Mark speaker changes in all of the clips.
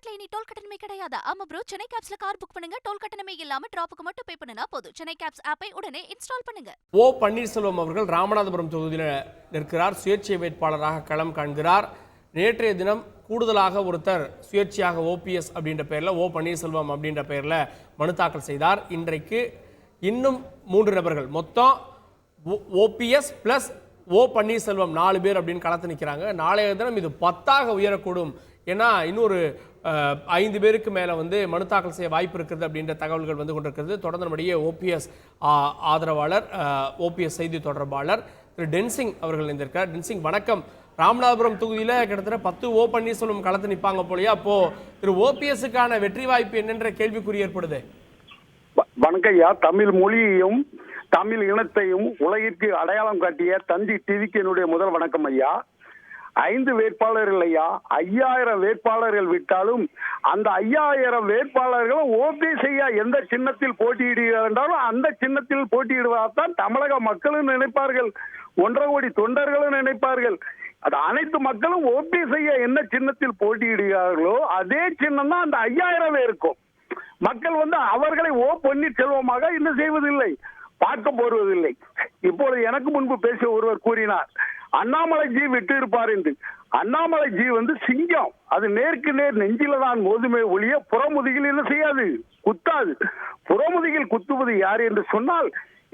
Speaker 1: தமிழ்நாட்டுல இனி டோல் கட்டணமே கிடையாது. ஆமா ப்ரோ, சென்னை கேப்ஸ்ல கார் புக் பண்ணுங்க, டோல் கட்டணமே இல்லாம டிராப்புக்கு மட்டும் பே பண்ணுனா போதும். சென்னை கேப்ஸ் ஆப்பை உடனே இன்ஸ்டால் பண்ணுங்க.
Speaker 2: ஓ பன்னீர்செல்வம் அவர்கள் ராமநாதபுரம் தொகுதியில் நிற்கிறார். சுயேட்சை வேட்பாளராக களம் காண்கிறார். நேற்றைய தினம் கூடுதலாக ஒருத்தர் சுயேட்சையாக ஓபிஎஸ் அப்படின்ற பெயரில் ஓ பன்னீர்செல்வம் அப்படின்ற பெயரில் மனு தாக்கல் செய்தார். இன்றைக்கு இன்னும் 3 நபர்கள், மொத்தம் ஓபிஎஸ் பிளஸ் ஓ பன்னீர்செல்வம் 4 பேர் அப்படின்னு களத்து நிற்கிறாங்க. நாளைய தினம் இது 10ஆக உயரக்கூடும். ஏன்னா இன்னொரு 5 பேருக்கு மேலே மனு தாக்கல் செய்ய வாய்ப்பு இருக்கிறது அப்படின்ற தகவல்கள் வந்து கொண்டிருக்கிறது. தொடர்ந்து நம்முடைய ஓபிஎஸ் ஆதரவாளர், ஓபிஎஸ் செய்தி தொடர்பாளர் திரு டென்சிங் அவர்கள் இருந்திருக்கார். டென்சிங் வணக்கம். ராமநாதபுரம் தொகுதியில் கிட்டத்தட்ட 10 ஓ பன்னீர்செல்வம் களத்து நிற்பாங்க போலையா? அப்போ திரு ஓபிஎஸ்க்கான வெற்றி வாய்ப்பு என்னென்ற கேள்விக்குறி ஏற்படுது.
Speaker 3: வணக்கம் ஐயா. தமிழ் மொழியையும் தமிழ் இனத்தையும் உலகிற்கு அடையாளம் காட்டிய தந்தி டிவிக்கு என்னுடைய முதல் வணக்கம் ஐயா. 5 வேட்பாளர்கள் ஐயா, 5000 வேட்பாளர்கள் விட்டாலும் அந்த 5000 வேட்பாளர்களும் ஓபிஎஸ் ஐயா எந்த சின்னத்தில் போட்டியிடுகிறார் என்றாலும் அந்த சின்னத்தில் போட்டியிடுவதால்தான் தமிழக மக்களும் நினைப்பார்கள், 1.5 கோடி தொண்டர்களும் நினைப்பார்கள். அது அனைத்து மக்களும் ஓபிஎஸ் ஐயா என்ன சின்னத்தில் போட்டியிடுகிறார்களோ அதே சின்னம் தான் அந்த 5000 இருக்கும். மக்கள் அவர்களை ஓ பன்னீர்செல்வமாக இன்னும் செய்வதில்லை, பார்க்க போடுவதில்லை. இப்பொழுது எனக்கு முன்பு பேசிய ஒருவர் கூறினார், அண்ணாமலைஜி விட்டு இருப்பார் என்று. அண்ணாமலைஜி சிங்கம், அது நேருக்கு நேர் நெஞ்சில தான் மோதுமே ஒழிய புறமுதுகில் என்ன செய்யாது, குத்தாது. புறமுதுகில் குத்துவது யார் என்று சொன்னால்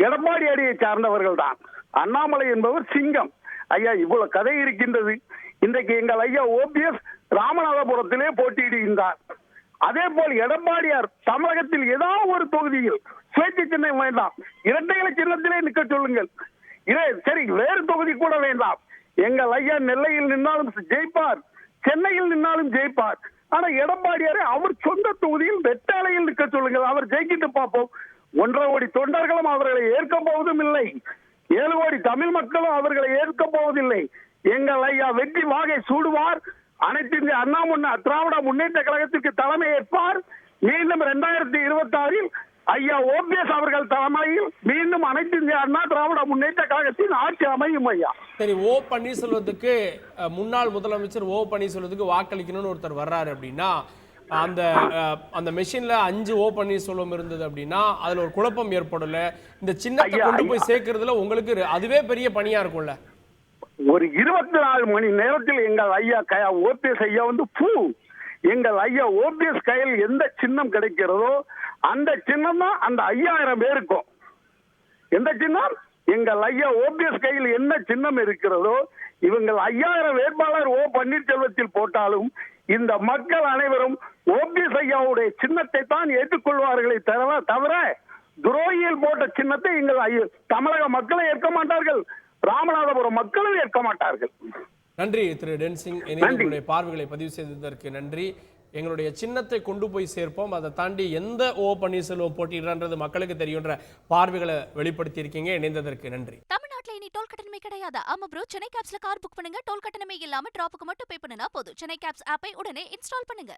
Speaker 3: எடப்பாடி அடியை சார்ந்தவர்கள் தான். அண்ணாமலை என்பவர் சிங்கம் ஐயா. இவ்வளவு கதை இருக்கின்றது. இன்றைக்கு எங்கள் ஐயா ஓபிஎஸ் ராமநாதபுரத்திலே போட்டியிடுகின்றார். அதே போல் எடப்பாடியார் தமிழகத்தில் ஏதாவது ஒரு தொகுதியில் சுயேட்சை சின்னம் வேண்டாம், இரட்டை இலை சின்னத்திலே நிற்க சொல்லுங்கள். சரி, வேறு தொகுதி கூட வேண்டாம். எங்கள் ஐயா நெல்லையில் நின்னாலும் ஜெயிப்பார், சென்னையில் நின்னாலும் ஜெயிப்பார். ஆனா எடப்பாடியாரை அவர் சொந்த தொகுதியில் வெட்டாலையில் நிற்க சொல்லுங்கள், அவர் ஜெயிக்கிட்டு பார்ப்போம். 1.5 கோடி தொண்டர்களும் அவர்களை ஏற்க போவதும் இல்லை, 7 கோடி தமிழ் மக்களும் அவர்களை ஏற்க போவதில்லை. எங்கள் ஐயா வெற்றி வாகை சூடுவார். அனைத்து இந்திய அண்ணா திராவிட முன்னேற்ற கழகத்திற்கு தலைமை ஏற்பார். மீண்டும் 2026 ஐயா ஓபிஎஸ் அவர்கள் தலைமையில் மீண்டும் அனைத்து இந்திய அண்ணா திராவிட முன்னேற்ற கழகத்தின் ஆட்சி அமையும் ஐயா.
Speaker 2: சரி, ஓ பன்னீர்செல்வத்துக்கு முன்னாள் முதலமைச்சர் ஓ பன்னீர்செல்வத்துக்கு வாக்களிக்கணும்னு ஒருத்தர் வர்றாரு அப்படின்னா அந்த மெஷின்ல 5 ஓ பன்னீர்செல்வம் இருந்தது அப்படின்னா அதுல ஒரு குழப்பம் ஏற்படல. இந்த சின்னத்தை கொண்டு போய் சேர்க்கறதுல உங்களுக்கு அதுவே பெரிய பணியா இருக்கும்ல.
Speaker 3: ஒரு 24 மணி நேரத்தில் எங்கள் ஐயா ஓபிஎஸ் ஐயா எங்கள் ஐயா ஓபிஎஸ் கையில் எந்த சின்னம் கிடைக்கிறதோ அந்த சின்னம் தான் அந்த 5000 பேருக்கும். எந்த சின்னம்? எங்கள் ஐயா ஓபிஎஸ் கையில் என்ன சின்னம் இருக்கிறதோ இவங்கள் 5000 வேட்பாளர் ஓ பன்னீர்செல்வத்தில் போட்டாலும் இந்த மக்கள் அனைவரும் ஓபிஎஸ் ஐயாவுடைய சின்னத்தை தான் ஏற்றுக்கொள்வார்களே தவிர துரோகியில் போட்ட சின்னத்தை எங்கள் தமிழக மக்களை ஏற்க மாட்டார்கள், ராமநாதபுரம் மக்களும் ஏற்க மாட்டார்கள்.
Speaker 2: நன்றி திரு டென்சிங். எங்களுடைய பார்வைகளை பதிவு செய்ததற்கு நன்றி. எங்களுடைய சின்னத்தை கொண்டு போய் சேர்ப்போம், அதை தாண்டி எந்த ஓ பன்னீர்செல்வம் போட்டிடுறது மக்களுக்கு தெரியுன்ற பார்வைகளை வெளிப்படுத்தி இருக்கீங்க. இணைந்ததற்கு நன்றி.
Speaker 1: தமிழ்நாட்டுல இனி டோல் கட்டணமே கிடையாது. ஆமா ப்ரோ, சென்னை கேப்ஸ்ல கார் புக் பண்ணுங்க, டோல் கட்டணமே இல்லாம டிராப்புக்கு மட்டும் பே பண்ணுனா போதும். சென்னை கேப்ஸ் ஆப்பை உடனே இன்ஸ்டால் பண்ணுங்க.